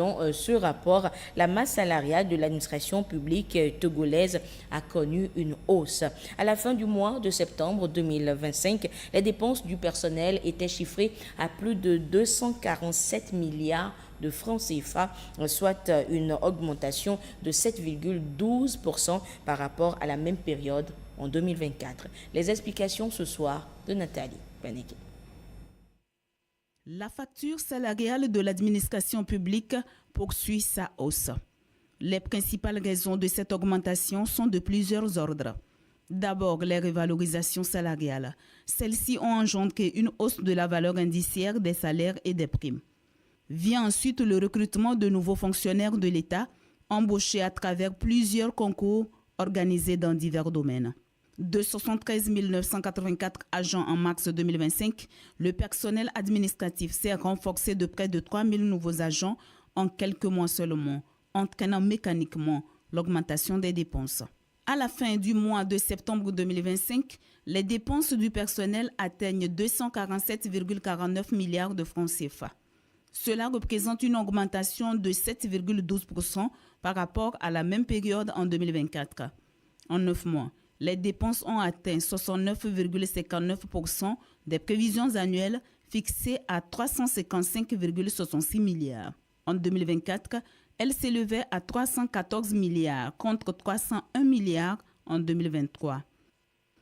Selon ce rapport, la masse salariale de l'administration publique togolaise a connu une hausse. À la fin du mois de septembre 2025, les dépenses du personnel étaient chiffrées à plus de 247 milliards de francs CFA, soit une augmentation de 7,12% par rapport à la même période en 2024. Les explications ce soir de Nathalie Beneke. La facture salariale de l'administration publique poursuit sa hausse. Les principales raisons de cette augmentation sont de plusieurs ordres. D'abord, les revalorisations salariales. Celles-ci ont engendré une hausse de la valeur indiciaire des salaires et des primes. Vient ensuite le recrutement de nouveaux fonctionnaires de l'État, embauchés à travers plusieurs concours organisés dans divers domaines. De 73 984 agents en mars 2025, le personnel administratif s'est renforcé de près de 3 000 nouveaux agents en quelques mois seulement, entraînant mécaniquement l'augmentation des dépenses. À la fin du mois de septembre 2025, les dépenses du personnel atteignent 247,49 milliards de francs CFA. Cela représente une augmentation de 7,12% par rapport à la même période en 2024. En 9 mois, les dépenses ont atteint 69,59% des prévisions annuelles fixées à 355,66 milliards. En 2024, elles s'élevaient à 314 milliards contre 301 milliards en 2023.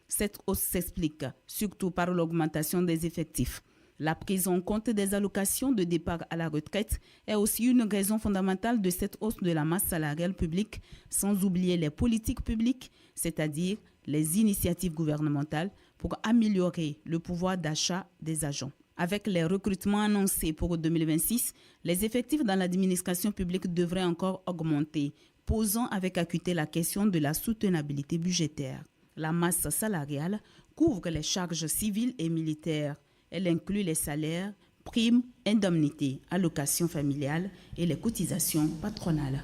Cette hausse s'explique surtout par l'augmentation des effectifs. La prise en compte des allocations de départ à la retraite est aussi une raison fondamentale de cette hausse de la masse salariale publique, sans oublier les politiques publiques, c'est-à-dire les initiatives gouvernementales pour améliorer le pouvoir d'achat des agents. Avec les recrutements annoncés pour 2026, les effectifs dans l'administration publique devraient encore augmenter, posant avec acuité la question de la soutenabilité budgétaire. La masse salariale couvre les charges civiles et militaires. Elle inclut les salaires, primes, indemnités, allocations familiales et les cotisations patronales.